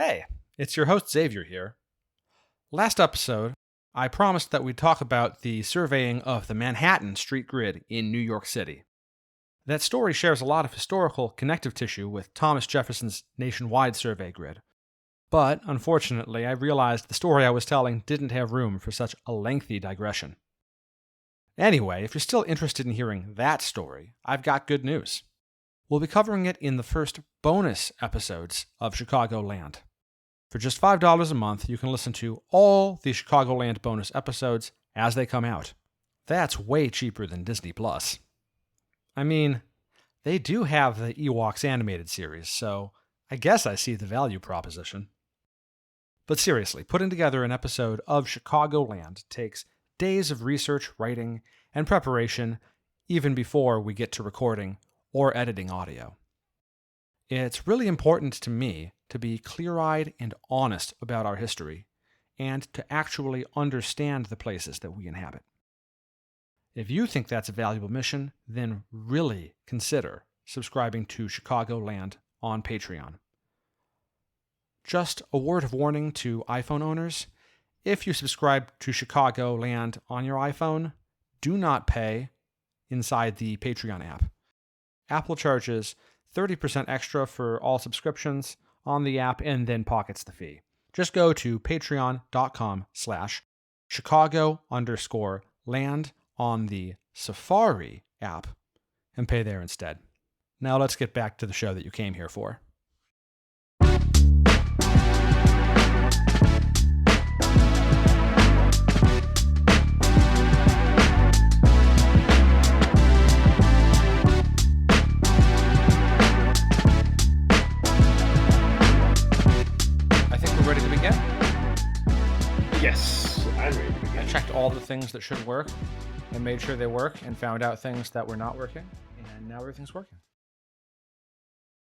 Hey, it's your host Xavier here. Last episode, I promised that we'd talk about the surveying of the Manhattan street grid in New York City. That story shares a lot of historical connective tissue with Thomas Jefferson's nationwide survey grid. But, unfortunately, I realized the story I was telling didn't have room for such a lengthy digression. Anyway, if you're still interested in hearing that story, I've got good news. We'll be covering it in the first bonus episodes of Chicagoland. For just $5 a month, you can listen to all the Chicagoland bonus episodes as they come out. That's way cheaper than Disney+. I mean, they do have the Ewoks animated series, so I guess I see the value proposition. But seriously, putting together an episode of Chicagoland takes days of research, writing, and preparation even before we get to recording or editing audio. It's really important to me to be clear-eyed and honest about our history, and to actually understand the places that we inhabit. If you think that's a valuable mission, then really consider subscribing to Chicagoland on Patreon. Just a word of warning to iPhone owners: if you subscribe to Chicagoland on your iPhone, do not pay inside the Patreon app. Apple charges 30% extra for all subscriptions on the app and then pockets the fee. Just go to patreon.com/Chicago_land on the Safari app and pay there instead. Now let's get back to the show that you came here for. Ready to begin? Yes, I'm ready to begin. I checked all the things that should work and made sure they work and found out things that were not working, and now everything's working.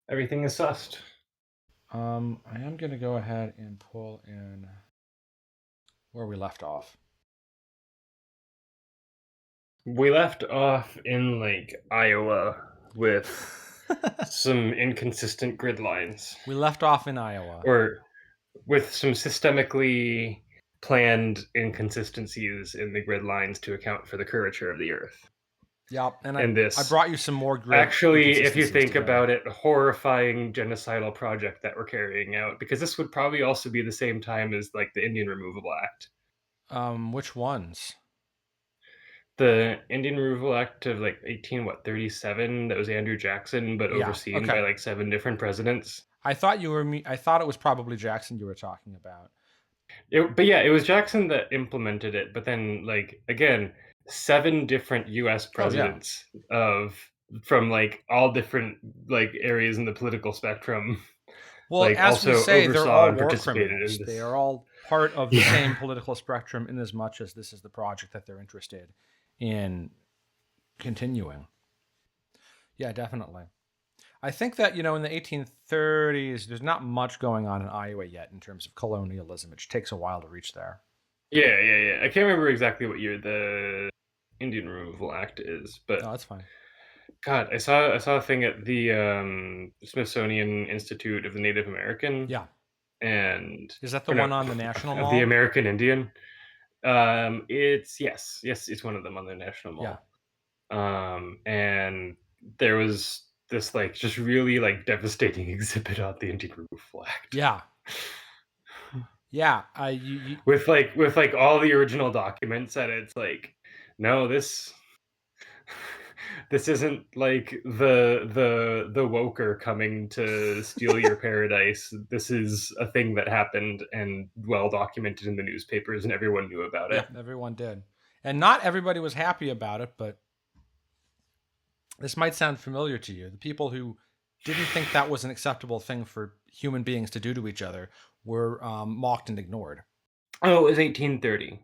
Everything is sussed. I am going to go ahead and pull in where we left off. We left off in Iowa with some inconsistent grid lines. We left off in Iowa. Or with some systemically planned inconsistencies in the grid lines to account for the curvature of the Earth. Yep, and I brought you some more grid. Actually, if you think about it, a horrifying genocidal project that we're carrying out, because this would probably also be the same time as the Indian Removal Act. Which ones? The Indian Removal Act of 37, that was Andrew Jackson, but overseen by 7 different presidents. I thought it was probably Jackson you were talking about. It was Jackson that implemented it, but then again, 7 different US presidents from all different areas in the political spectrum. Well, as we say, they're all war criminals. They are all part of the same political spectrum in as much as this is the project that they're interested in continuing. Yeah, definitely. I think that, in the 1830s, there's not much going on in Iowa yet in terms of colonialism. It takes a while to reach there. Yeah. I can't remember exactly what year the Indian Removal Act is, but no, that's fine. God, I saw a thing at the Smithsonian Institute of the Native American. Yeah. And is that the one on the National Mall? The American Indian. It's yes, it's one of them on the National Mall. Yeah. And there was this just really devastating exhibit on the Indian Removal Act. Yeah. Yeah. With all the original documents, and it's no, this isn't the woker coming to steal your paradise. This is a thing that happened and well documented in the newspapers, and everyone knew about it. Yeah, everyone did. And not everybody was happy about it, but this might sound familiar to you. The people who didn't think that was an acceptable thing for human beings to do to each other were mocked and ignored. Oh, it was 1830.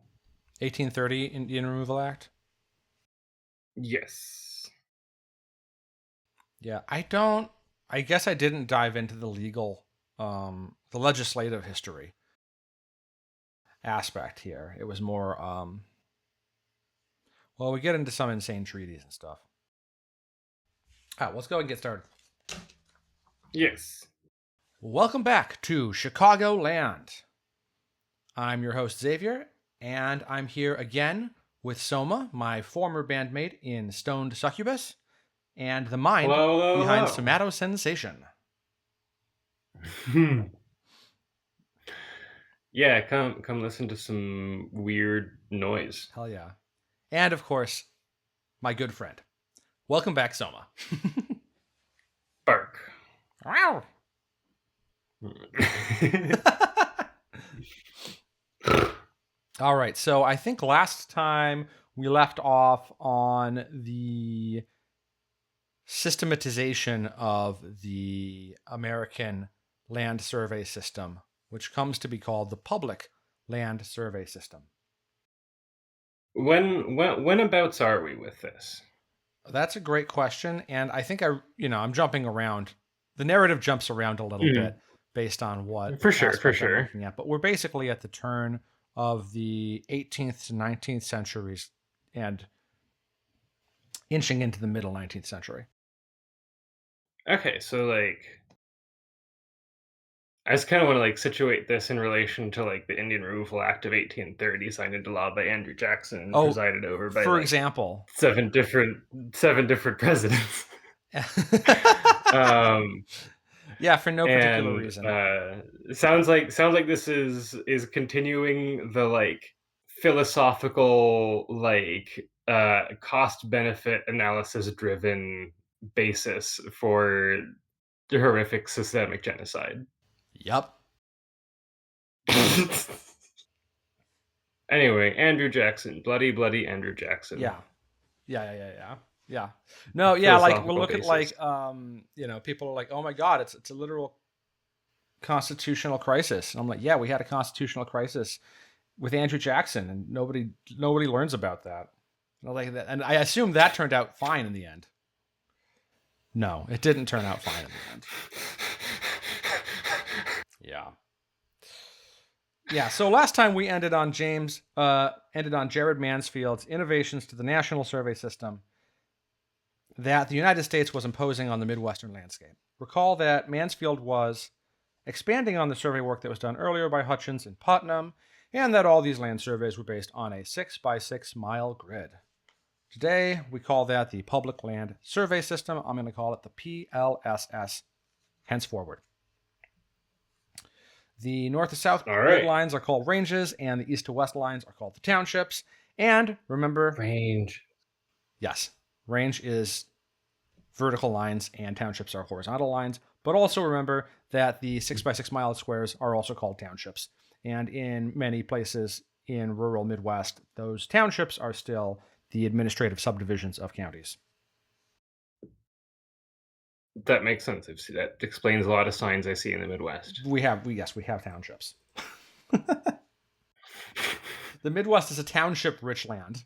1830 Indian Removal Act? Yes. Yeah, I guess I didn't dive into the the legislative history aspect here. It was more, we get into some insane treaties and stuff. All right, let's go and get started. Yes. Welcome back to Chicago Land. I'm your host, Xavier, and I'm here again with Soma, my former bandmate in Stoned Succubus, and the mind behind Somato Sensation. Yeah, come listen to some weird noise. Hell yeah. And of course, my good friend. Welcome back, Soma. Bark. Wow. All right, so I think last time we left off on the systematization of the American land survey system, which comes to be called the public land survey system. Whenabouts are we with this? That's a great question, and I think I'm jumping around. The narrative jumps around a little bit based on what for sure I'm looking at, but we're basically at the turn of the 18th to 19th centuries and inching into the middle 19th century. Okay, so I just kind of want to situate this in relation to the Indian Removal Act of 1830 signed into law by Andrew Jackson, presided over by for example, seven different presidents. Yeah, for no particular reason. Sounds like this is continuing the philosophical cost benefit analysis driven basis for the horrific systemic genocide. Yep. Anyway, Andrew Jackson, bloody Andrew Jackson. Yeah. No, yeah, we'll look at people are like, oh my God, it's a literal constitutional crisis. And I'm like, yeah, we had a constitutional crisis with Andrew Jackson, and nobody learns about that. And I assume that turned out fine in the end. No, it didn't turn out fine in the end. Yeah, so last time we ended on Jared Mansfield's innovations to the National Survey System that the United States was imposing on the Midwestern landscape. Recall that Mansfield was expanding on the survey work that was done earlier by Hutchins and Putnam, and that all these land surveys were based on a 6x6 mile grid. Today, we call that the Public Land Survey System. I'm going to call it the PLSS henceforward. The north to south grid lines are called ranges, and the east to west lines are called the townships. And remember... Range. Yes. Range is vertical lines, and townships are horizontal lines. But also remember that the 6x6 mile squares are also called townships. And in many places in rural Midwest, those townships are still the administrative subdivisions of counties. That makes sense. That explains a lot of signs I see in the Midwest. We have townships. The Midwest is a township-rich land.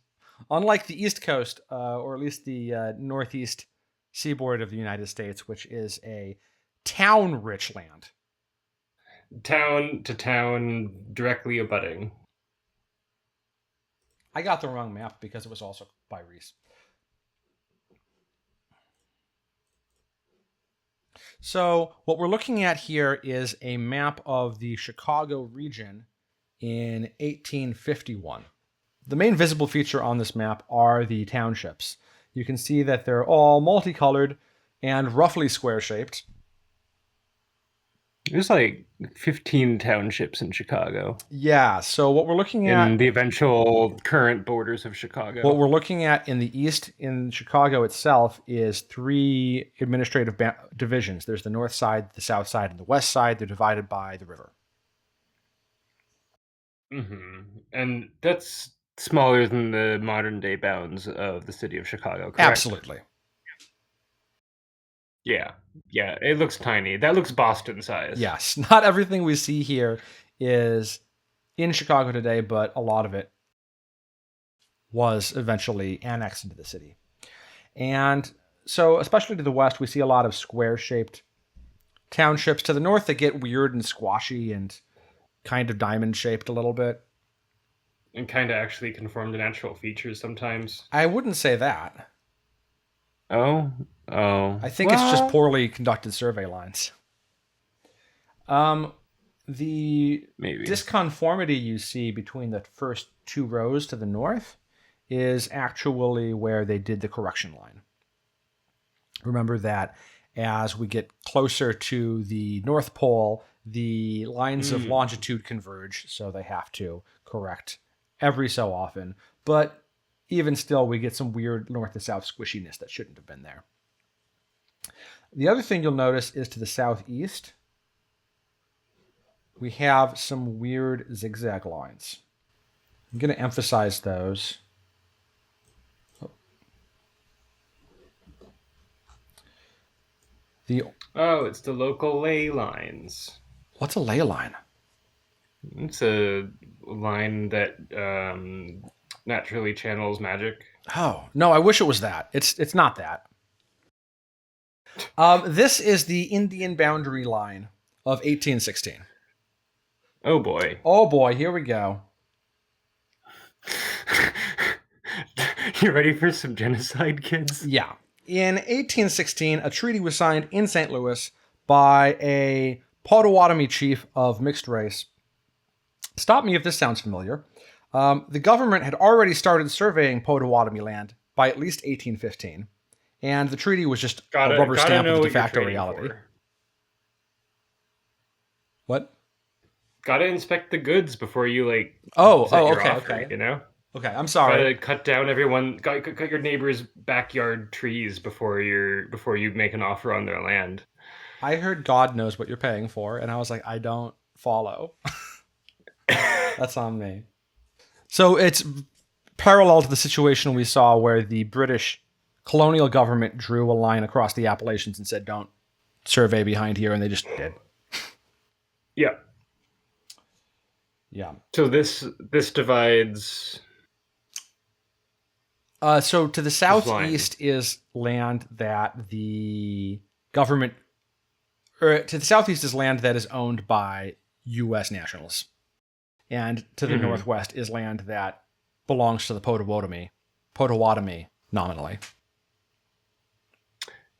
Unlike the East Coast, or at least the northeast seaboard of the United States, which is a town-rich land. Town to town, directly abutting. I got the wrong map because it was also by Reese. So what we're looking at here is a map of the Chicago region in 1851. The main visible feature on this map are the townships. You can see that they're all multicolored and roughly square-shaped. There's 15 townships in Chicago. Yeah, so what we're looking at... in the eventual current borders of Chicago. What we're looking at in the east, in Chicago itself, is 3 administrative divisions. There's the north side, the south side, and the west side. They're divided by the river. Mm-hmm. And that's smaller than the modern-day bounds of the city of Chicago, correct? Absolutely. Yeah, it looks tiny. That looks Boston size. Yes, not everything we see here is in Chicago today, but a lot of it was eventually annexed into the city. And so, especially to the west, we see a lot of square-shaped townships. To the north, they get weird and squashy and kind of diamond-shaped a little bit. And kind of actually conform to natural features sometimes. I wouldn't say that. Oh. I think it's just poorly conducted survey lines. The Maybe. disconformity you see between the first two rows to the north is actually where they did the correction line. Remember that as we get closer to the North Pole, the lines of longitude converge, so they have to correct every so often. But even still, we get some weird north to south squishiness that shouldn't have been there. The other thing you'll notice is to the southeast, we have some weird zigzag lines. I'm going to emphasize those. It's the local ley lines. What's a ley line? It's a line that naturally channels magic. Oh, no, I wish it was that. It's not that. This is the Indian boundary line of 1816. Oh boy. Oh boy, here we go. You ready for some genocide, kids? Yeah. In 1816, a treaty was signed in St. Louis by a Potawatomi chief of mixed race. Stop me if this sounds familiar. The government had already started surveying Potawatomi land by at least 1815, and the treaty was just a rubber stamp of de facto reality. What? Gotta inspect the goods before you okay, offer, you know? Okay, I'm sorry. Gotta cut down cut your neighbor's backyard trees before you make an offer on their land. I heard God knows what you're paying for, and I was like, I don't follow. That's on me. So it's parallel to the situation we saw where the British colonial government drew a line across the Appalachians and said, don't survey behind here, and they just did. Yeah. Yeah. So this divides. So to the southeast is land that the government, or to the southeast is land that is owned by U.S. nationals. And to the northwest is land that belongs to the Potawatomi nominally.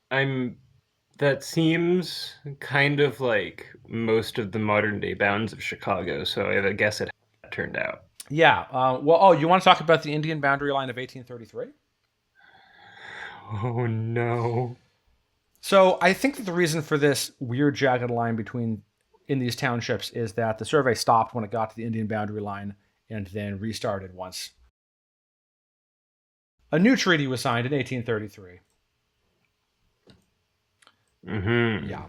That seems kind of like most of the modern day bounds of Chicago, so I guess it turned out. Yeah. You want to talk about the Indian boundary line of 1833? Oh, no. So I think that the reason for this weird jagged line in these townships is that the survey stopped when it got to the Indian boundary line and then restarted once a new treaty was signed in 1833. Mm-hmm. Yeah.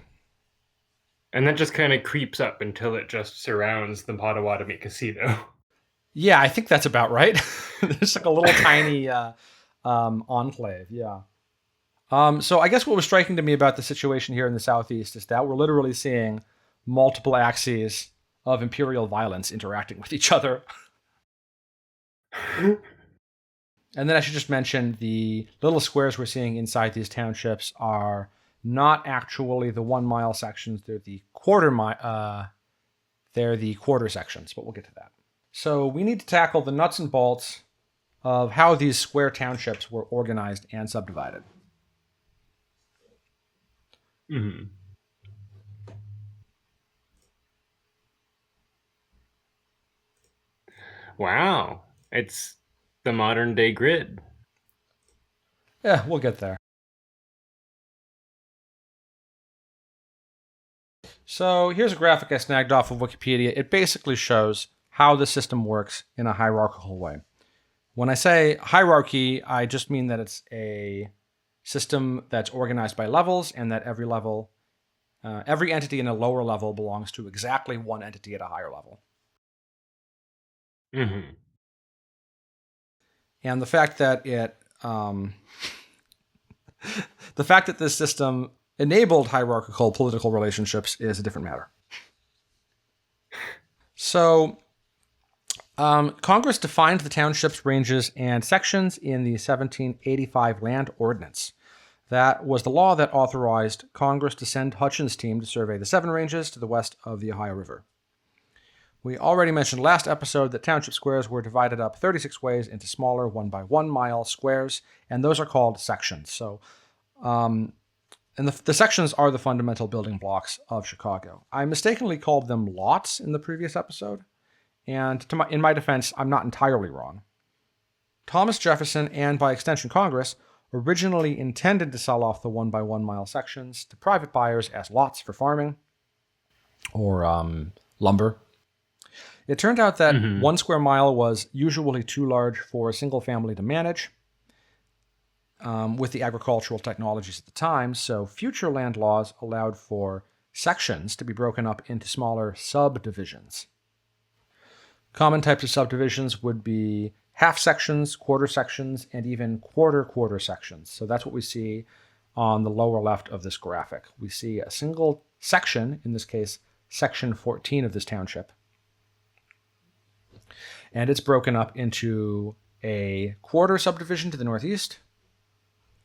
And that just kind of creeps up until it just surrounds the Potawatomi Casino. Yeah, I think that's about right. There's like a little tiny enclave, yeah. So I guess what was striking to me about the situation here in the Southeast is that we're literally seeing multiple axes of imperial violence interacting with each other. And then I should just mention the little squares we're seeing inside these townships are not actually the 1 mile sections. They're the quarter sections, but we'll get to that. So we need to tackle the nuts and bolts of how these square townships were organized and subdivided. Mm-hmm. Wow. It's the modern day grid. Yeah, we'll get there. So here's a graphic I snagged off of Wikipedia. It basically shows how the system works in a hierarchical way. When I say hierarchy, I just mean that it's a system that's organized by levels and that every entity in a lower level belongs to exactly one entity at a higher level. Mm-hmm. And the fact that this system enabled hierarchical political relationships is a different matter. So, Congress defined the townships, ranges, and sections in the 1785 Land Ordinance. That was the law that authorized Congress to send Hutchins' team to survey the 7 ranges to the west of the Ohio River. We already mentioned last episode that township squares were divided up 36 ways into smaller 1 by 1 mile squares, and those are called sections. So And the sections are the fundamental building blocks of Chicago. I mistakenly called them lots in the previous episode. And in my defense, I'm not entirely wrong. Thomas Jefferson, and by extension Congress, originally intended to sell off the 1 by 1 mile sections to private buyers as lots for farming or lumber. It turned out that 1 square mile was usually too large for a single family to manage with the agricultural technologies at the time, so future land laws allowed for sections to be broken up into smaller subdivisions. Common types of subdivisions would be half sections, quarter sections, and even quarter sections. So that's what we see on the lower left of this graphic. We see a single section, in this case, section 14 of this township. And it's broken up into a quarter subdivision to the northeast.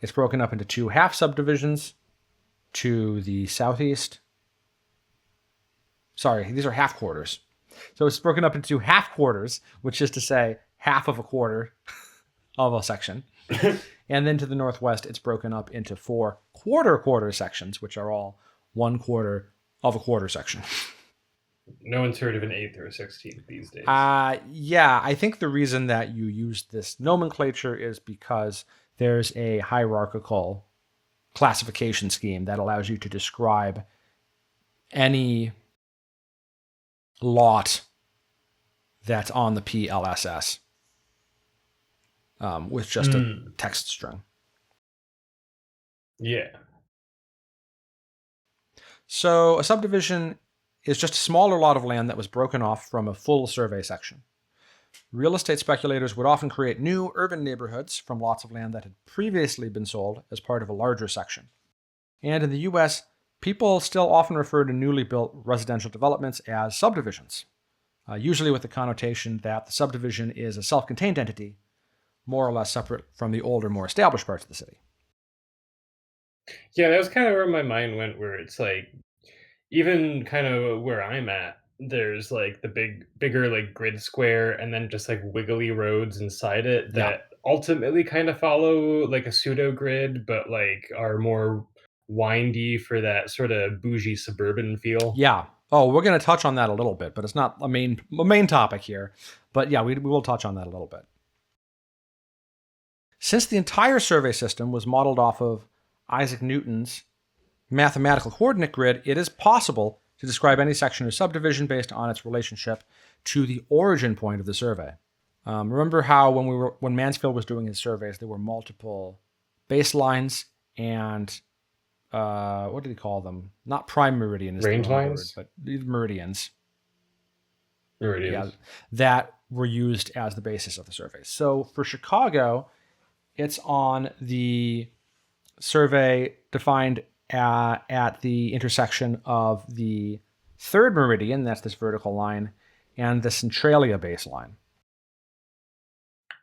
It's broken up into 2 half subdivisions to the southeast. Sorry, these are half quarters. So it's broken up into half quarters, which is to say half of a quarter of a section. And then to the northwest, it's broken up into 4 quarter sections, which are all 1/4 of a quarter section. No one's heard of an 1/8 or a 16th these days. Yeah, I think the reason that you use this nomenclature is because there's a hierarchical classification scheme that allows you to describe any lot that's on the PLSS with just a text string. Yeah. So a subdivision is just a smaller lot of land that was broken off from a full survey section. Real estate speculators would often create new urban neighborhoods from lots of land that had previously been sold as part of a larger section. And in the US, people still often refer to newly built residential developments as subdivisions, usually with the connotation that the subdivision is a self-contained entity, more or less separate from the older, more established parts of the city. Yeah, that was kind of where my mind went, where it's like, even kind of where I'm at, there's like the bigger like grid square, and then just like wiggly roads inside it that ultimately kind of follow like a pseudo grid, but like are more windy for that sort of bougie suburban feel. Yeah. Oh, we're going to touch on that a little bit, but it's not a main topic here. But yeah, we will touch on that a little bit. Since the entire survey system was modeled off of Isaac Newton's mathematical coordinate grid, it is possible to describe any section or subdivision based on its relationship to the origin point of the survey. Remember how when Mansfield was doing his surveys, there were multiple baselines and what did he call them? Not prime meridian is range the wrong lines, word, but meridians. Meridians. Yeah, that were used as the basis of the survey. So for Chicago, it's on the survey defined at the intersection of the 3rd meridian, that's this vertical line, and the Centralia baseline.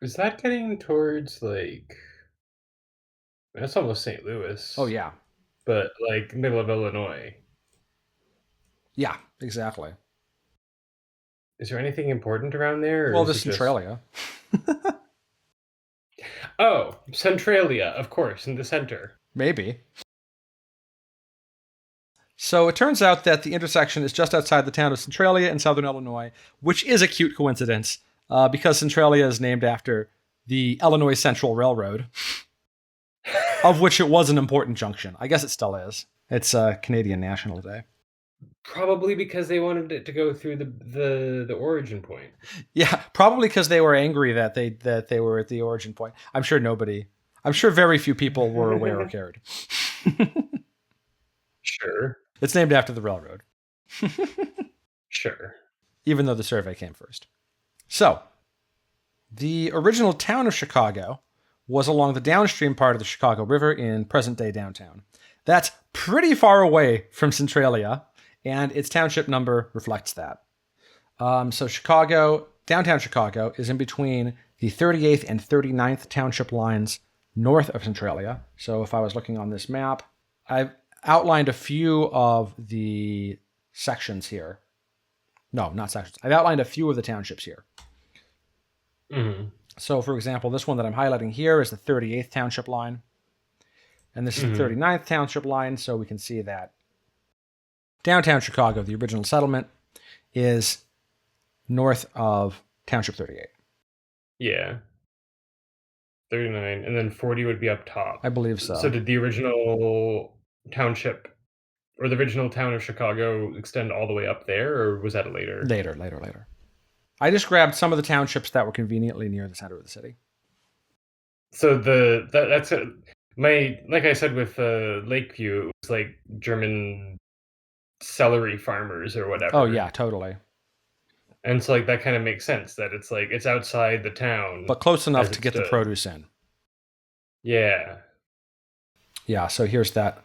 Is that getting towards like, that's almost St. Louis? Oh, yeah. But like middle of Illinois. Yeah, exactly. Is there anything important around there? Well, the Centralia. Oh, Centralia, of course, in the center. Maybe. So it turns out that the intersection is just outside the town of Centralia in southern Illinois, which is a cute coincidence because Centralia is named after the Illinois Central Railroad, of which it was an important junction. I guess it still is. It's Canadian National Day. Probably because they wanted it to go through the origin point. Yeah, probably because they were angry that they were at the origin point. I'm sure very few people were aware or cared. Sure. It's named after the railroad. Sure. Even though the survey came first. So, the original town of Chicago was along the downstream part of the Chicago River in present-day downtown. That's pretty far away from Centralia, and its township number reflects that. So Chicago, downtown Chicago, is in between the 38th and 39th township lines north of Centralia. So if I was looking on this map, I've outlined a few of the sections here. No, not sections. I've outlined a few of the townships here. Mm-hmm. So, for example, this one that I'm highlighting here is the 38th township line. And this is the 39th township line, so we can see that downtown Chicago, the original settlement, is north of Township 38. Yeah. 39, and then 40 would be up top. I believe so. So did the original township or the original town of Chicago extend all the way up there, or was that later? Later. I just grabbed some of the townships that were conveniently near the center of the city. So that's it. Like I said with Lakeview, it was like German celery farmers or whatever. Oh yeah, totally. And so like that kind of makes sense that it's like it's outside the town, but close enough to get the produce in. Yeah. Yeah, so here's that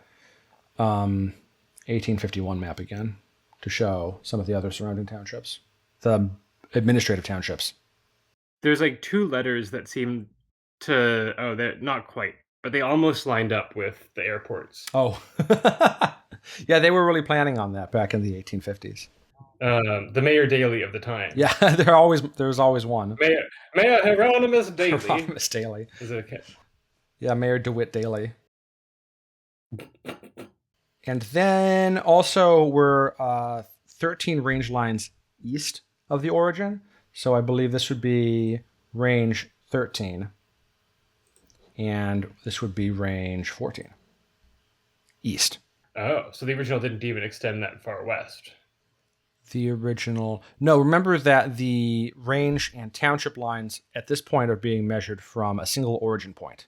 1851 map again to show some of the other surrounding townships, the administrative townships. There's like two letters that seem to, they're not quite, but they almost lined up with the airports. Oh, yeah, they were really planning on that back in the 1850s. The Mayor Daley of the time. Yeah, there's always one. Mayor Hieronymus Daley. Hieronymus Daley. Is it okay? Yeah, Mayor DeWitt Daley. And then also we're 13 range lines east of the origin. So I believe this would be range 13. And this would be range 14. East. Oh, so the original didn't even extend that far west. The original... No, remember that the range and township lines at this point are being measured from a single origin point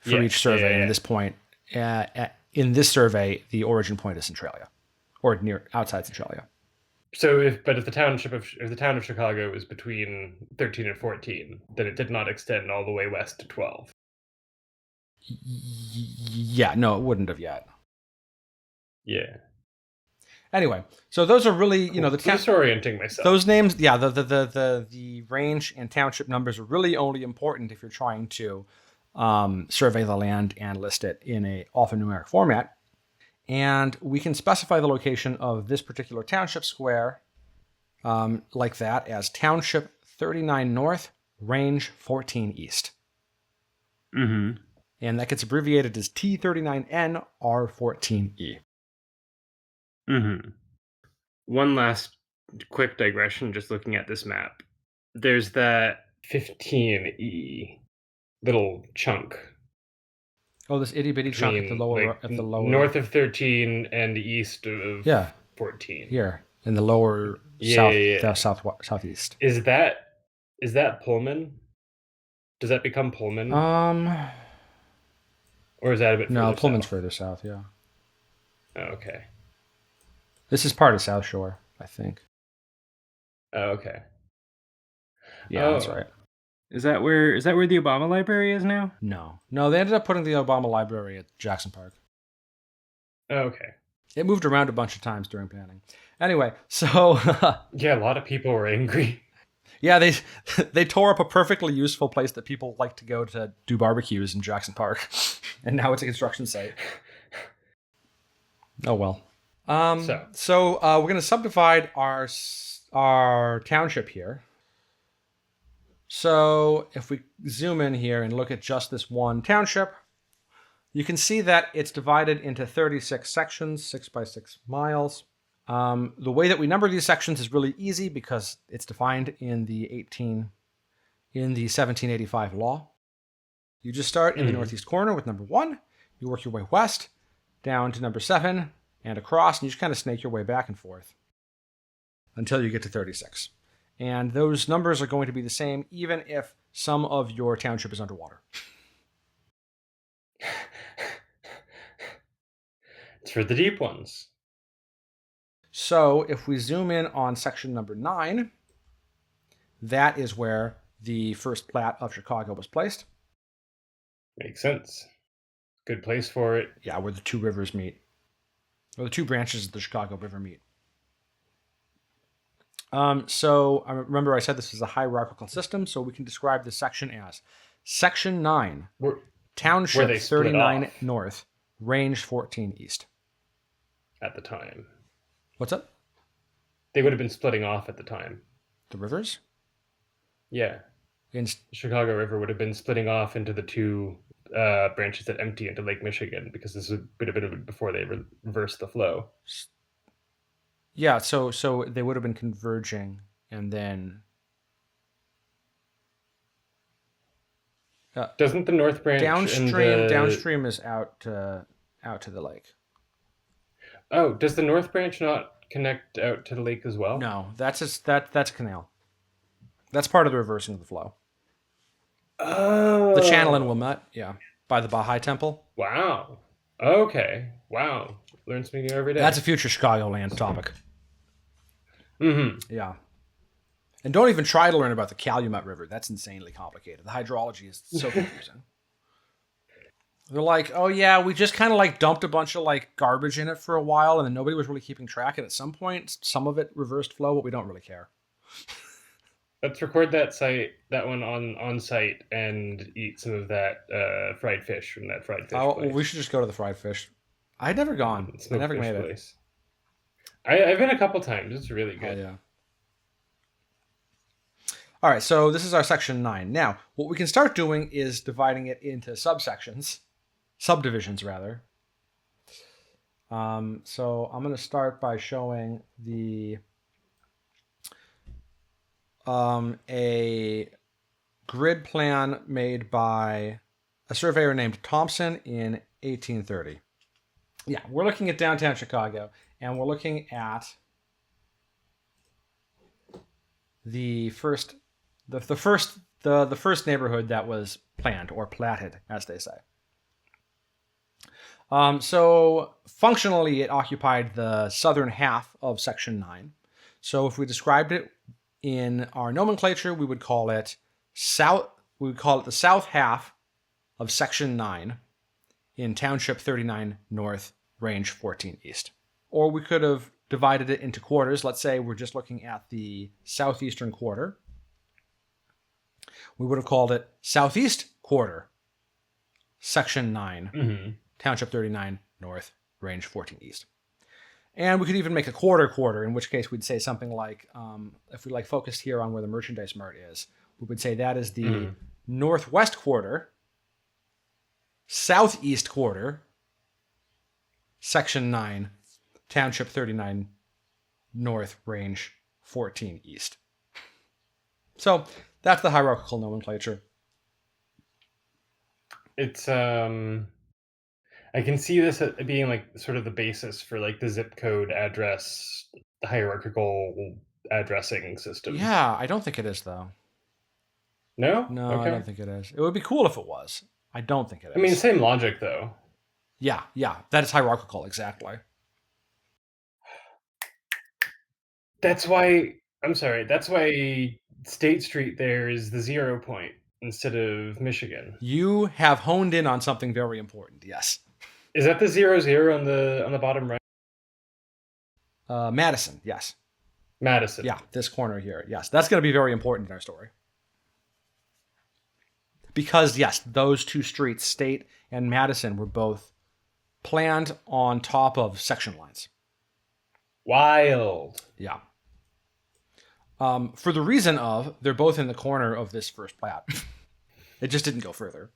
for each survey. And at this point, in this survey, the origin point is Centralia, or outside Centralia. So if the town of Chicago is between 13 and 14, then it did not extend all the way west to 12. Yeah, no, it wouldn't have yet. Yeah. Anyway, so those are really, disorienting myself. Those names, yeah, the range and township numbers are really only important if you're trying to survey the land and list it in a alphanumeric format. And we can specify the location of this particular township square like that as Township 39 North, Range 14 East. Mm-hmm. And that gets abbreviated as T39N R14E. Mm-hmm. One last quick digression, just looking at this map. There's that 15E little chunk. Oh, this itty bitty chunk at the lower, north of 13 and east of 14. Here in the lower southeast. Is that Pullman? Does that become Pullman? Or is that a bit further south? Pullman's further south, yeah. Oh, okay. This is part of South Shore, I think. Oh, okay. Yeah, that's right. Is that where the Obama Library is now? No, they ended up putting the Obama Library at Jackson Park. Oh, okay. It moved around a bunch of times during planning. Anyway, so yeah, a lot of people were angry. Yeah, they tore up a perfectly useful place that people like to go to do barbecues in Jackson Park, and now it's a construction site. Oh well. So we're going to subdivide our township here. So if we zoom in here and look at just this one township, you can see that it's divided into 36 sections, 6 by 6 miles. The way that we number these sections is really easy because it's defined in the 1785 law. You just start in the northeast corner with number 1. You work your way west down to number 7 and across, and you just kind of snake your way back and forth until you get to 36. And those numbers are going to be the same even if some of your township is underwater. It's for the deep ones. So if we zoom in on section number 9, that is where the first plat of Chicago was placed. Makes sense. Good place for it. Yeah, where the two rivers meet. Or the two branches of the Chicago River meet. So I remember I said this is a hierarchical system, so we can describe this section as Section 9, Township 39 North, Range 14 East. At the time. What's up? They would have been splitting off at the time. The rivers? Yeah. The Chicago River would have been splitting off into the two branches that empty into Lake Michigan, because this is a bit of it before they reversed the flow. Yeah, so they would have been converging, and then doesn't the North Branch downstream is out to the lake. Oh, does the North Branch not connect out to the lake as well? No, that's a canal. That's part of the reversing of the flow. Oh, the channel in Wilmette, yeah, by the Baha'i Temple. Wow. Okay. Wow. Learn something new every day. That's a future Chicagoland topic. Mm-hmm. Yeah. And don't even try to learn about the Calumet River. That's insanely complicated. The hydrology is so confusing. They're like, oh yeah, we just kind of like dumped a bunch of like garbage in it for a while, and then nobody was really keeping track. And at some point, some of it reversed flow, but we don't really care. Let's record that one on site and eat some of that fried fish from that fried fish place. Well, we should just go to the fried fish. I'd never gone. I never made it. I've been a couple times. It's really good. Oh, yeah. All right, so this is our section 9. Now, what we can start doing is dividing it into subdivisions rather. So I'm going to start by showing a grid plan made by a surveyor named Thompson in 1830. Yeah, we're looking at downtown Chicago, and we're looking at the first neighborhood that was planned or platted, as they say. So functionally, it occupied the southern half of Section 9. So if we described it in our nomenclature, we would call it the south half of Section 9 in Township 39 North, Range 14 East. Or we could have divided it into quarters. Let's say we're just looking at the southeastern quarter. We would have called it Southeast Quarter, Section 9, mm-hmm. Township 39 North, Range 14 East. And we could even make a quarter, in which case we'd say something like, if we focused here on where the merchandise mart is, we would say that is the Northwest Quarter, Southeast Quarter, Section 9, Township 39 North, Range 14 East. So that's the hierarchical nomenclature. It's I can see this being like sort of the basis for like the zip code address, the hierarchical addressing system. Yeah, I don't think it is though. No? No, okay. I don't think it is. It would be cool if it was. I don't think it is. I mean, same logic though. Yeah, that is hierarchical, exactly. That's why State Street there is the 0 point instead of Michigan. You have honed in on something very important, yes. Is that the 00 on the bottom right? Madison, yes. Madison. Yeah, this corner here, yes. That's going to be very important in our story. Because, yes, those two streets, State and Madison, were both planned on top of section lines. Wild. Yeah. For the reason of, they're both in the corner of this first plat. It just didn't go further.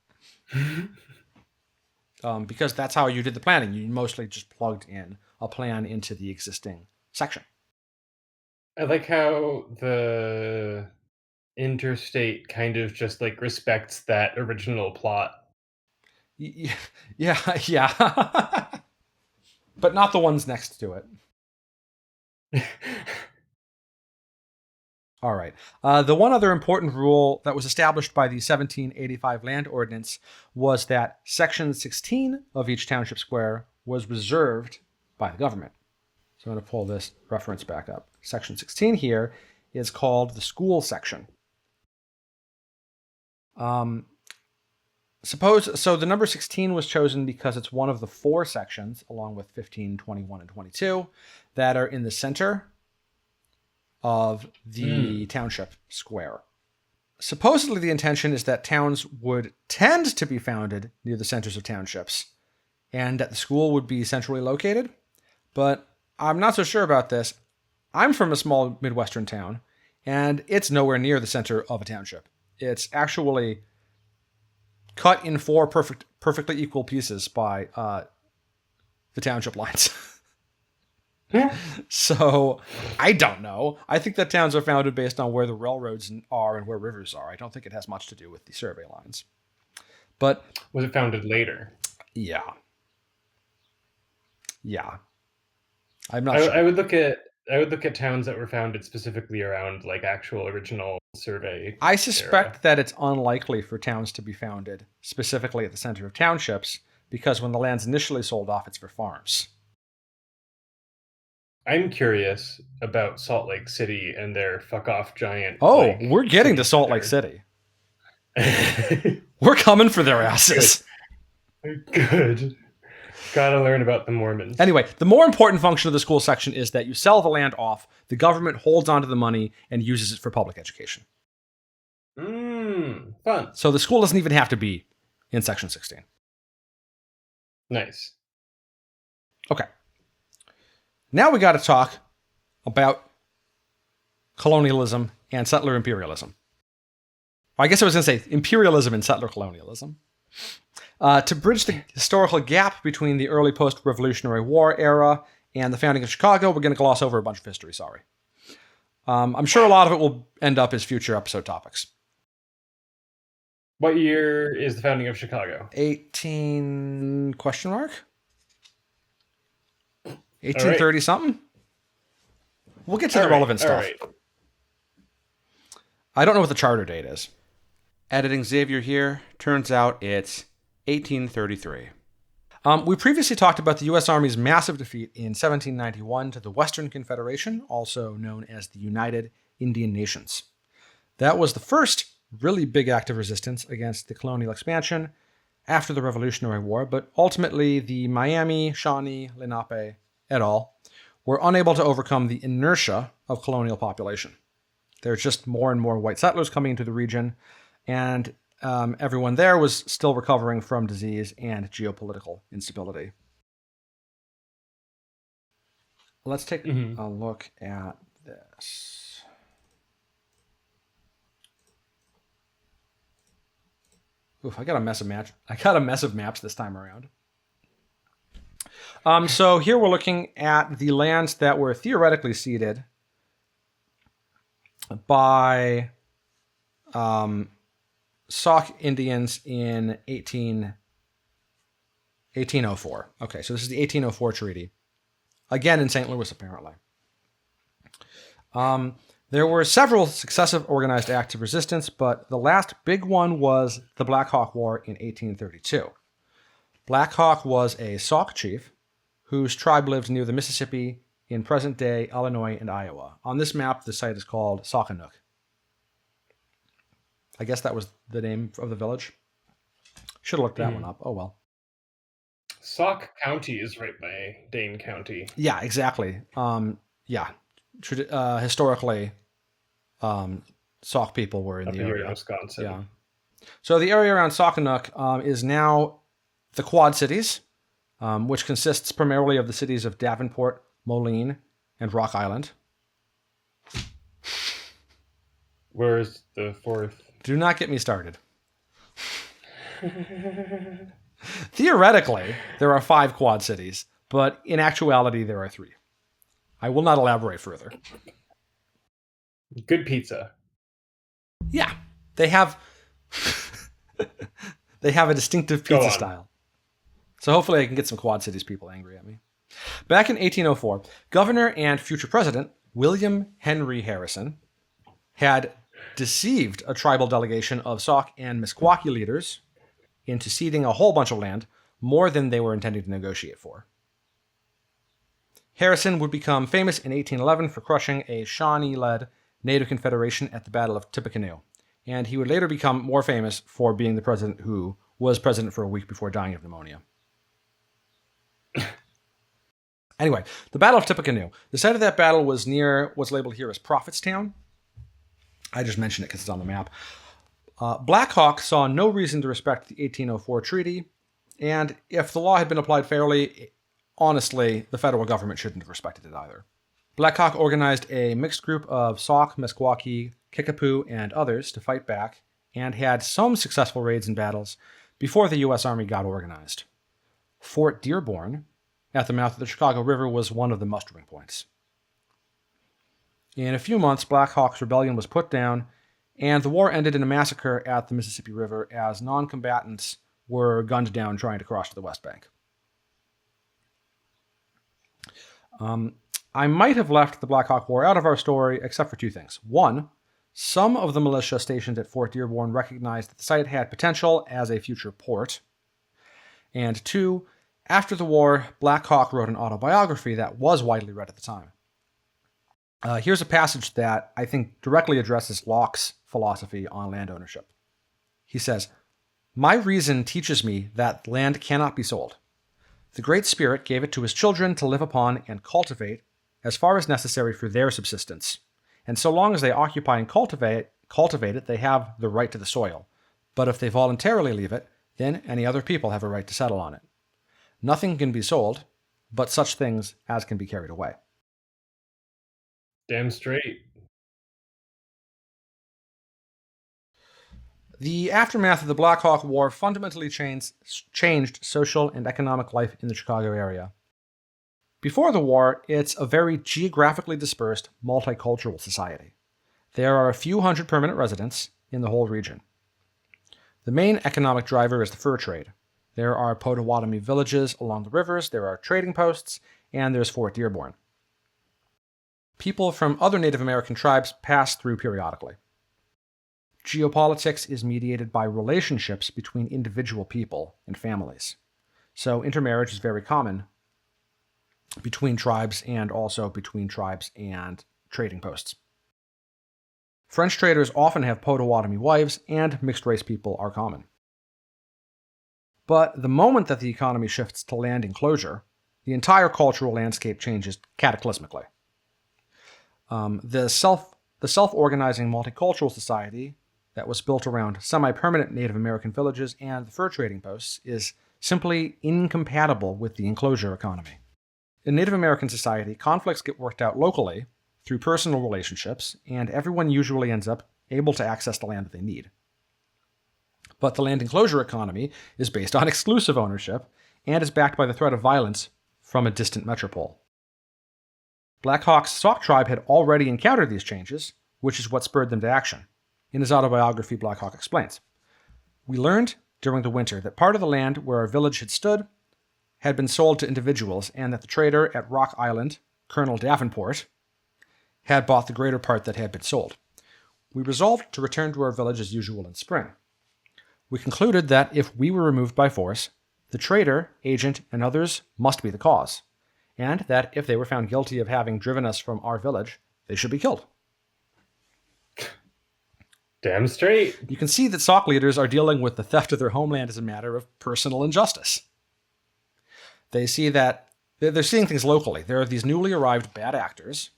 Because that's how you did the planning. You mostly just plugged in a plan into the existing section. I like how the interstate kind of just like respects that original plot. Yeah. But not the ones next to it. All right. The one other important rule that was established by the 1785 Land Ordinance was that Section 16 of each township square was reserved by the government. So I'm going to pull this reference back up. Section 16 here is called the school section. So the number 16 was chosen because it's one of the 4 sections, along with 15, 21, and 22, that are in the center of the township square. Supposedly the intention is that towns would tend to be founded near the centers of townships and that the school would be centrally located, but I'm not so sure about this. I'm from a small Midwestern town, and it's nowhere near the center of a township. It's actually cut in 4 perfectly equal pieces by the township lines. So, I don't know. I think that towns are founded based on where the railroads are and where rivers are. I don't think it has much to do with the survey lines. But was it founded later? Yeah. I'm not sure. I would look at towns that were founded specifically around like actual original survey. I suspect that it's unlikely for towns to be founded specifically at the center of townships, because when the land's initially sold off, it's for farms. I'm curious about Salt Lake City and their fuck off giant. Oh, we're getting to Salt Lake City. We're coming for their asses. Good. Gotta learn about the Mormons. Anyway, the more important function of the school section is that you sell the land off, the government holds onto the money and uses it for public education. Fun. So the school doesn't even have to be in section 16. Nice. Okay. Now we got to talk about colonialism and settler imperialism. I guess I was going to say imperialism and settler colonialism. To bridge the historical gap between the early post-Revolutionary War era and the founding of Chicago, we're going to gloss over a bunch of history, sorry. I'm sure a lot of it will end up as future episode topics. What year is the founding of Chicago? 18 question mark? 1830 something? We'll get to the relevant stuff. Right. I don't know what the charter date is. Editing Xavier here. Turns out it's 1833. We previously talked about the U.S. Army's massive defeat in 1791 to the Western Confederation, also known as the United Indian Nations. That was the first really big act of resistance against the colonial expansion after the Revolutionary War, but ultimately the Miami, Shawnee, Lenape et al. Were unable to overcome the inertia of colonial population. There's just more and more white settlers coming into the region, and everyone there was still recovering from disease and geopolitical instability. Let's take a look at this. Oof, I got a mess of maps this time around. So here we're looking at the lands that were theoretically ceded by Sauk Indians in 1804. Okay, so this is the 1804 treaty. Again in St. Louis, apparently. There were several successive organized acts of resistance, but the last big one was the Blackhawk War in 1832. Blackhawk was a Sauk chief whose tribe lived near the Mississippi in present-day Illinois and Iowa. On this map, the site is called Saukenuk. I guess that was the name of the village. Should have looked that one up. Oh, well. Sauk County is right by Dane County. Yeah, exactly. Historically, Sauk people were in Up the here area. in Wisconsin. Yeah. So the area around Saukenuk is now the Quad Cities, which consists primarily of the cities of Davenport, Moline, and Rock Island. Where's the fourth? Do not get me started. Theoretically, there are 5 Quad Cities, but in actuality, there are 3. I will not elaborate further. Good pizza. Yeah, they have a distinctive pizza style. So hopefully I can get some Quad Cities people angry at me. Back in 1804, Governor and future President William Henry Harrison had deceived a tribal delegation of Sauk and Meskwaki leaders into ceding a whole bunch of land, more than they were intending to negotiate for. Harrison would become famous in 1811 for crushing a Shawnee-led Native Confederation at the Battle of Tippecanoe, and he would later become more famous for being the president who was president for a week before dying of pneumonia. Anyway, the Battle of Tippecanoe. The site of that battle was near what's labeled here as Prophetstown. I just mentioned it because it's on the map. Blackhawk saw no reason to respect the 1804 treaty, and if the law had been applied fairly, honestly, the federal government shouldn't have respected it either. Blackhawk organized a mixed group of Sauk, Meskwaki, Kickapoo, and others to fight back, and had some successful raids and battles, before the U.S. Army got organized. Fort Dearborn, at the mouth of the Chicago River, was one of the mustering points. In a few months, Blackhawk's rebellion was put down, and the war ended in a massacre at the Mississippi River as non-combatants were gunned down trying to cross to the West Bank. I might have left the Black Hawk War out of our story, except for two things. One, some of the militia stationed at Fort Dearborn recognized that the site had potential as a future port. And two, after the war, Black Hawk wrote an autobiography that was widely read at the time. Here's a passage that I think directly addresses Locke's philosophy on land ownership. He says, "My reason teaches me that land cannot be sold. The Great Spirit gave it to his children to live upon and cultivate as far as necessary for their subsistence. And so long as they occupy and cultivate it, they have the right to the soil. But if they voluntarily leave it, then any other people have a right to settle on it. Nothing can be sold, but such things as can be carried away." Damn straight. The aftermath of the Black Hawk War fundamentally changed social and economic life in the Chicago area. Before the war, it's a very geographically dispersed, multicultural society. There are a few hundred permanent residents in the whole region. The main economic driver is the fur trade. There are Potawatomi villages along the rivers, there are trading posts, and there's Fort Dearborn. People from other Native American tribes pass through periodically. Geopolitics is mediated by relationships between individual people and families. So intermarriage is very common between tribes and also between tribes and trading posts. French traders often have Potawatomi wives, and mixed-race people are common. But the moment that the economy shifts to land enclosure, the entire cultural landscape changes cataclysmically. The self-organizing multicultural society that was built around semi-permanent Native American villages and the fur trading posts is simply incompatible with the enclosure economy. In Native American society, conflicts get worked out locally through personal relationships, and everyone usually ends up able to access the land that they need. But the land enclosure economy is based on exclusive ownership and is backed by the threat of violence from a distant metropole. Black Hawk's Sauk tribe had already encountered these changes, which is what spurred them to action. In his autobiography, Black Hawk explains, "We learned during the winter that part of the land where our village had stood had been sold to individuals, and that the trader at Rock Island, Colonel Davenport, had bought the greater part that had been sold. We resolved to return to our village as usual in spring. We concluded that if we were removed by force, the trader, agent, and others must be the cause, and that if they were found guilty of having driven us from our village, they should be killed." Damn straight. You can see that Sauk leaders are dealing with the theft of their homeland as a matter of personal injustice. They see that they're seeing things locally. There are these newly arrived bad actors,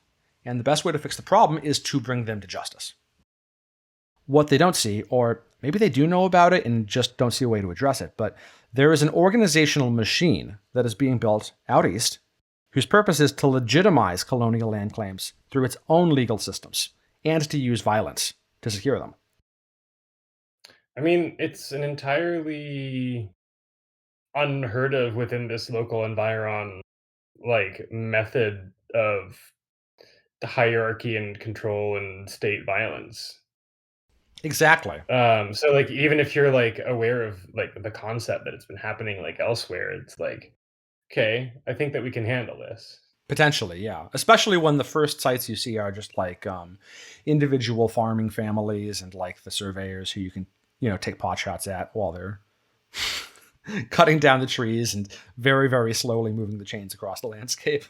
and the best way to fix the problem is to bring them to justice. What they don't see, or maybe they do know about it and just don't see a way to address it, but there is an organizational machine that is being built out east whose purpose is to legitimize colonial land claims through its own legal systems and to use violence to secure them. I mean, it's an entirely unheard of within this local environ method of the hierarchy and control and state violence. Exactly. So even if you're aware of the concept that it's been happening elsewhere, it's okay, I think that we can handle this. Potentially, yeah. Especially when the first sites you see are just individual farming families and the surveyors who you can, take pot shots at while they're cutting down the trees and very, very slowly moving the chains across the landscape.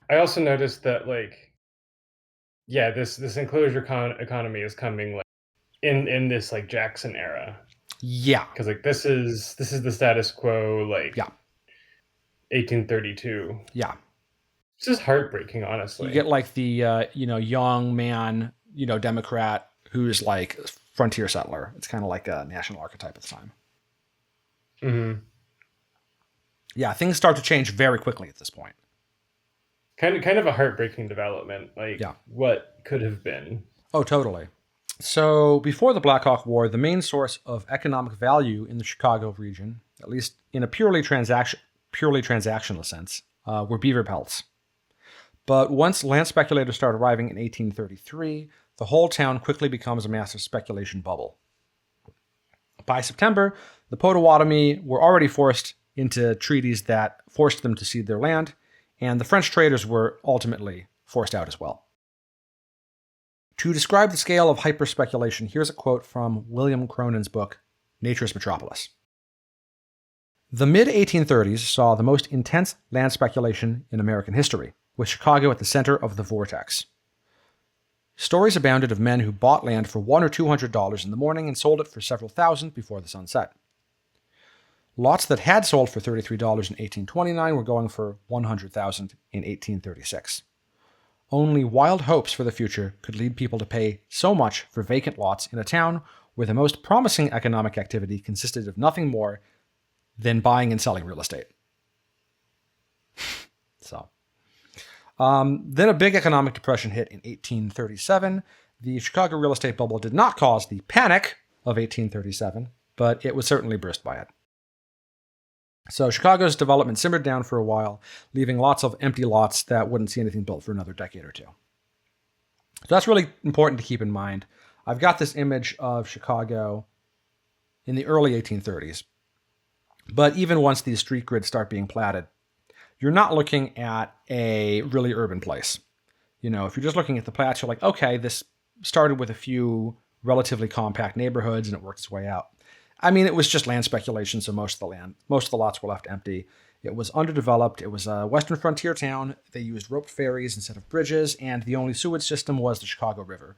I also noticed that this enclosure economy is coming in this Jackson era. Yeah. Because this is the status quo 1832. Yeah. It's just heartbreaking, honestly. You get the young man, Democrat who's frontier settler. It's kind of like a national archetype at the time. Mm-hmm. Yeah, things start to change very quickly at this point. Kind of a heartbreaking development. What could have been. Oh, totally. So before the Blackhawk War, the main source of economic value in the Chicago region, at least in a purely transactional sense, were beaver pelts. But once land speculators start arriving in 1833, the whole town quickly becomes a massive speculation bubble. By September, the Potawatomi were already forced into treaties that forced them to cede their land, and the French traders were ultimately forced out as well. To describe the scale of hyper-speculation, here's a quote from William Cronin's book, Nature's Metropolis. The mid-1830s saw the most intense land speculation in American history, with Chicago at the center of the vortex. Stories abounded of men who bought land for $100 or $200 in the morning and sold it for several thousand before the sun set. Lots that had sold for $33 in 1829 were going for $100,000 in 1836. Only wild hopes for the future could lead people to pay so much for vacant lots in a town where the most promising economic activity consisted of nothing more than buying and selling real estate. Then a big economic depression hit in 1837. The Chicago real estate bubble did not cause the panic of 1837, but it was certainly burst by it. So Chicago's development simmered down for a while, leaving lots of empty lots that wouldn't see anything built for another decade or two. So that's really important to keep in mind. I've got this image of Chicago in the early 1830s. But even once these street grids start being platted, you're not looking at a really urban place. You know, if you're just looking at the plats, you're like, okay, this started with a few relatively compact neighborhoods and it worked its way out. I mean, it was just land speculation, so most of the lots were left empty. It was underdeveloped. It was a western frontier town. They used roped ferries instead of bridges, and the only sewage system was the Chicago River.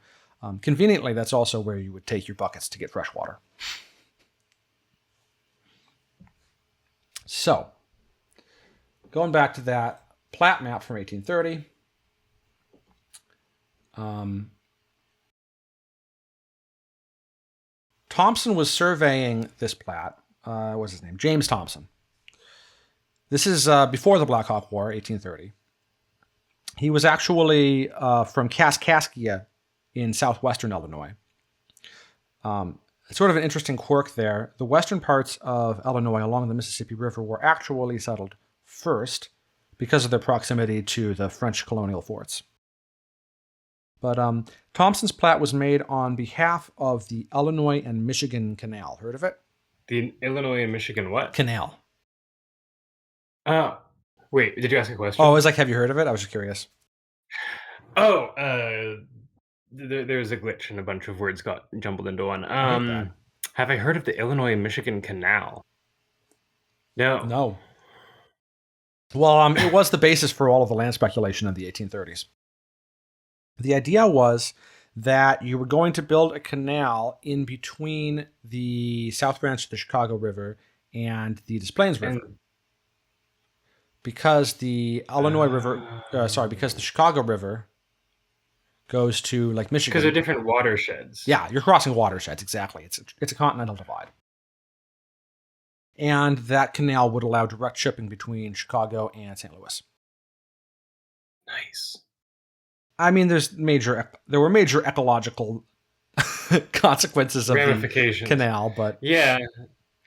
Conveniently, that's also where you would take your buckets to get fresh water. So, going back to that plat map from 1830, Thompson was surveying this plat. What's his name? James Thompson. This is before the Blackhawk War, 1830. He was actually from Kaskaskia in southwestern Illinois. Sort of an interesting quirk there. The western parts of Illinois along the Mississippi River were actually settled first because of their proximity to the French colonial forts. But Thompson's plat was made on behalf of the Illinois and Michigan Canal. Heard of it? The Illinois and Michigan what? Canal. Wait, did you ask a question? Oh, I was like, have you heard of it? I was just curious. Oh, there's a glitch and a bunch of words got jumbled into one. Have I heard of the Illinois and Michigan Canal? No. Well, it was the basis for all of the land speculation in the 1830s. The idea was that you were going to build a canal in between the South Branch of the Chicago River and the Des Plaines River. Because the because the Chicago River goes to Lake Michigan. Because they're different watersheds. Yeah, you're crossing watersheds, exactly. It's a continental divide. And that canal would allow direct shipping between Chicago and St. Louis. Nice. I mean, there were major ecological consequences of the canal, but yeah,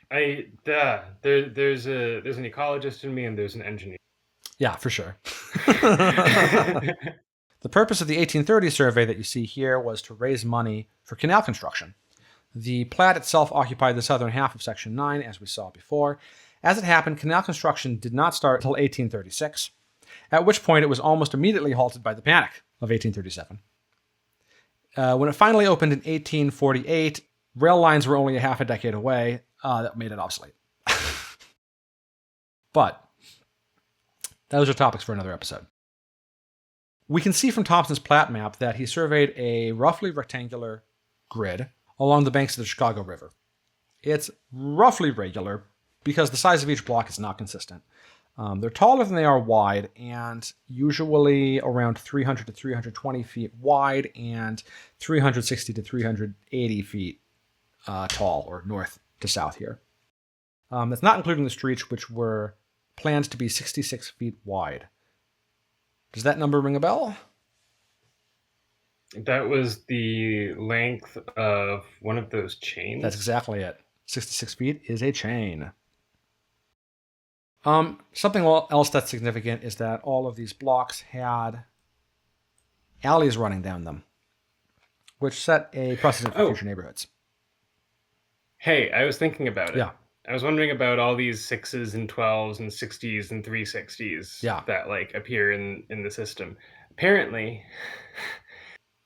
there's an ecologist in me and there's an engineer. Yeah, for sure. The purpose of the 1830 survey that you see here was to raise money for canal construction. The plat itself occupied the southern half of Section 9, as we saw before. As it happened, canal construction did not start until 1836, at which point it was almost immediately halted by the Panic of 1837. When it finally opened in 1848, rail lines were only a half a decade away. That made it obsolete. But those are topics for another episode. We can see from Thompson's plat map that he surveyed a roughly rectangular grid along the banks of the Chicago River. It's roughly regular because the size of each block is not consistent. They're taller than they are wide, and usually around 300 to 320 feet wide and 360 to 380 feet tall, or north to south here. That's not including the streets, which were planned to be 66 feet wide. Does that number ring a bell? That was the length of one of those chains? That's exactly it. 66 feet is a chain. Something else that's significant is that all of these blocks had alleys running down them, which set a precedent for future neighborhoods. Hey, I was thinking about it. Yeah. I was wondering about all these 6s and 12s and 60s and 360s that like appear in the system. Apparently,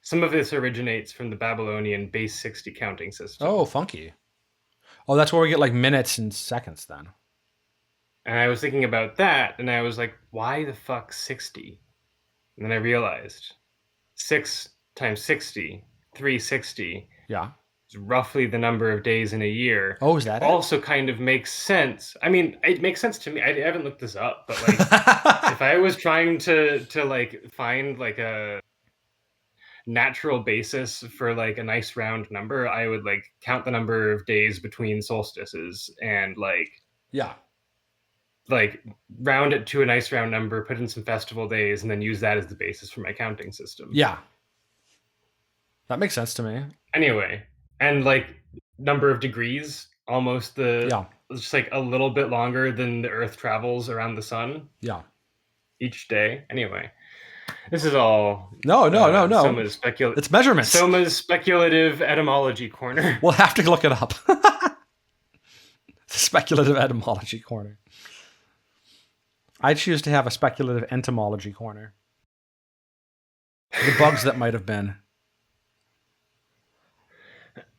some of this originates from the Babylonian base 60 counting system. Oh, funky. Oh, that's where we get like minutes and seconds then. And I was thinking about that, and I was like, why the fuck 60? And then I realized 6 times 60, 360. Yeah. Is roughly the number of days in a year. Oh, is that also kind of makes sense. I mean, it makes sense to me. I haven't looked this up, but like, if I was trying to like find like a natural basis for like a nice round number, I would like count the number of days between solstices and like round it to a nice round number, put in some festival days, and then use that as the basis for my counting system. Yeah. That makes sense to me. Anyway, and like number of degrees, almost just like a little bit longer than the Earth travels around the sun. Yeah. Each day. Anyway, this is all no. Soma's it's measurements. Soma's speculative etymology corner. We'll have to look it up. Speculative etymology corner. I choose to have a speculative entomology corner. The bugs that might have been.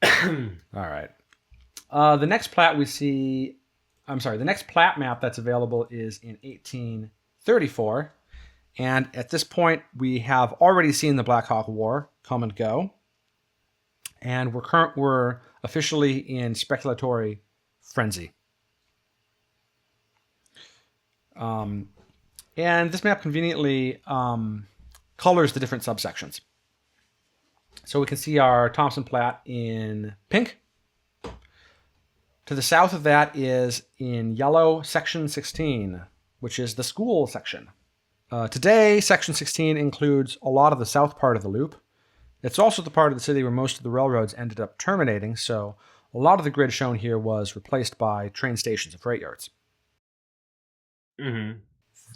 All right. The next plat the next plat map that's available is in 1834. And at this point, we have already seen the Blackhawk War come and go. And we're officially in speculatory frenzy. And this map conveniently colors the different subsections. So we can see our Thompson Plat in pink. To the south of that is in yellow, section 16, which is the school section. Today, section 16 includes a lot of the south part of the loop. It's also the part of the city where most of the railroads ended up terminating, so a lot of the grid shown here was replaced by train stations and freight yards. Mm-hmm.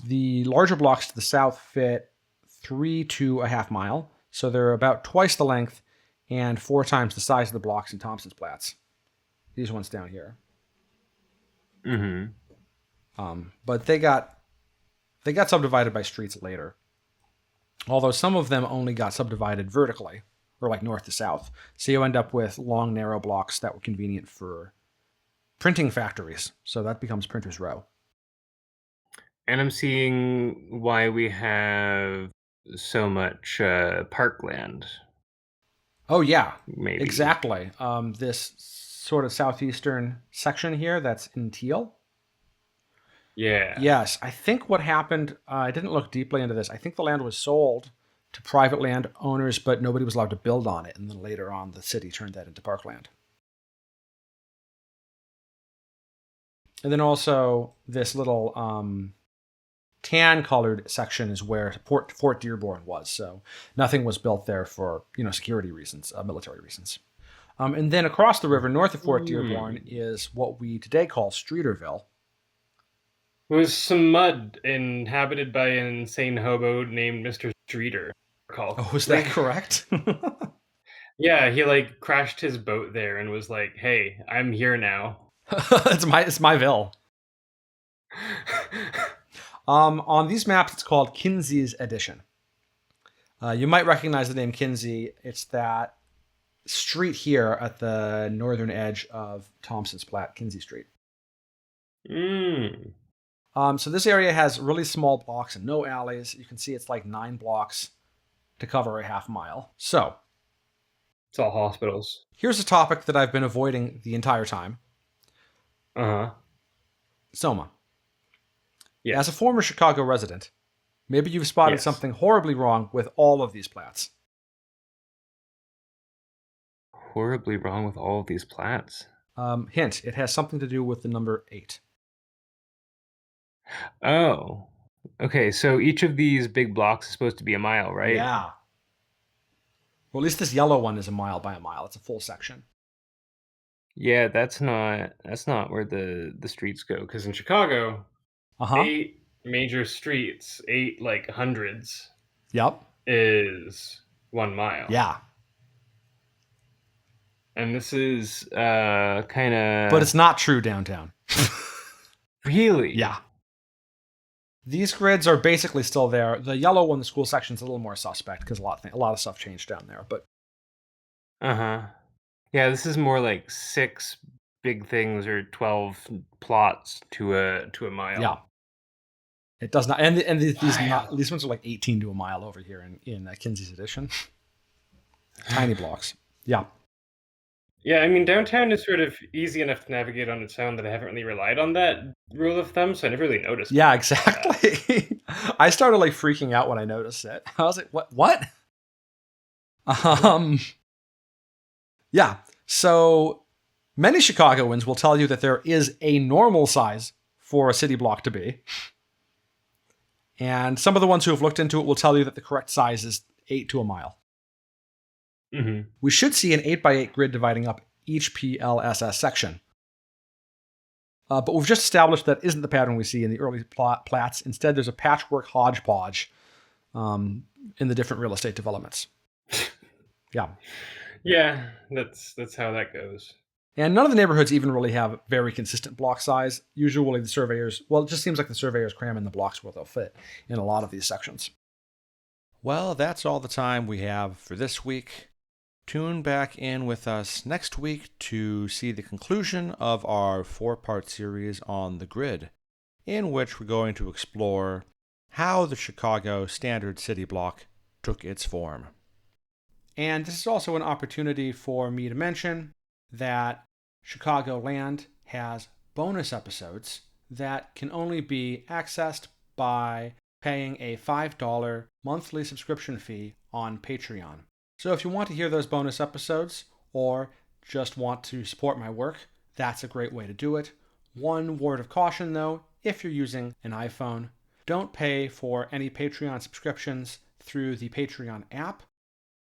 The larger blocks to the south fit 3 to a half mile, so they're about twice the length and 4 times the size of the blocks in Thompson's Plats. These ones down here. Mm-hmm. But they got subdivided by streets later. Although some of them only got subdivided vertically, or like north to south. So you end up with long, narrow blocks that were convenient for printing factories. So that becomes Printer's Row. And I'm seeing why we have so much parkland. Oh, yeah. Maybe. Exactly. This sort of southeastern section here that's in teal. Yeah. Yes. I think what happened, I didn't look deeply into this. I think the land was sold to private landowners, but nobody was allowed to build on it. And then later on, the city turned that into parkland. And then also this little tan-colored section is where Fort Dearborn was. So nothing was built there for security reasons, military reasons. And then across the river, north of Fort Dearborn, is what we today call Streeterville. It was some mud inhabited by an insane hobo named Mr. Streeter. Oh, is that correct? Yeah, he like crashed his boat there and was like, "Hey, I'm here now." it's my ville. On these maps, it's called Kinsey's Edition. You might recognize the name Kinsey. It's that street here at the northern edge of Thompson's Plat, Kinsey Street. So this area has really small blocks and no alleys. You can see it's like 9 blocks to cover a half mile. So it's all hospitals. Here's a topic that I've been avoiding the entire time. Soma. Yes. As a former Chicago resident, maybe you've spotted something horribly wrong with all of these plats. Horribly wrong with all of these plats? Hint, it has something to do with the number 8. Oh. Okay, so each of these big blocks is supposed to be a mile, right? Yeah. Well, at least this yellow one is a mile by a mile. It's a full section. Yeah, that's not where the streets go. Because in Chicago, Uh-huh. 8 major streets, 8 like hundreds, Yep. is 1 mile. Yeah. And this is kind of. But it's not true downtown. Really? Yeah. These grids are basically still there. The yellow one, the school section, is a little more suspect because a lot of stuff changed down there. But Yeah, this is more like 6 big things or 12 plots to a mile. yeah, it does not. And Wild. these ones are like 18 to a mile over here in Kinsey's edition. Tiny blocks. Yeah. Yeah, I mean, downtown is sort of easy enough to navigate on its own that I haven't really relied on that rule of thumb, so I never really noticed. Yeah, exactly. I started like freaking out when I noticed it. I was like, what? Yeah. So many Chicagoans will tell you that there is a normal size for a city block to be. And some of the ones who have looked into it will tell you that the correct size is 8 to a mile. Mm-hmm. We should see an 8x8 grid dividing up each PLSS section. But we've just established that isn't the pattern we see in the early plats. Instead, there's a patchwork hodgepodge in the different real estate developments. Yeah. Yeah, that's how that goes. And none of the neighborhoods even really have very consistent block size. Usually the surveyors, well, it just seems like the surveyors cram in the blocks where they'll fit in a lot of these sections. Well, that's all the time we have for this week. Tune back in with us next week to see the conclusion of our 4-part series on the grid, in which we're going to explore how the Chicago Standard City Block took its form. And this is also an opportunity for me to mention that Chicagoland has bonus episodes that can only be accessed by paying a $5 monthly subscription fee on Patreon. So if you want to hear those bonus episodes or just want to support my work, that's a great way to do it. One word of caution though, if you're using an iPhone, don't pay for any Patreon subscriptions through the Patreon app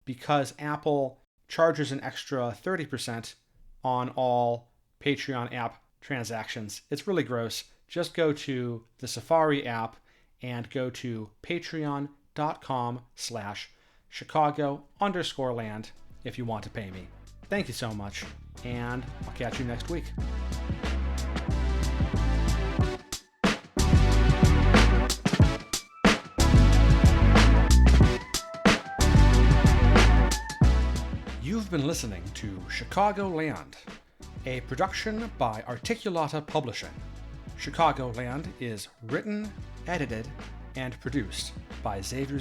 because Apple charges an extra 30% on all Patreon app transactions. It's really gross. Just go to the Safari app and go to patreon.com/Chicago_land if you want to pay me. Thank you so much, and I'll catch you next week. You've been listening to Chicagoland, a production by Articulata Publishing. Chicagoland is written, edited, and produced by Xavier.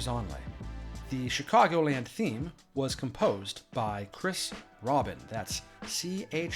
The Chicagoland theme was composed by Chris Robbin. That's ChrisRobbin.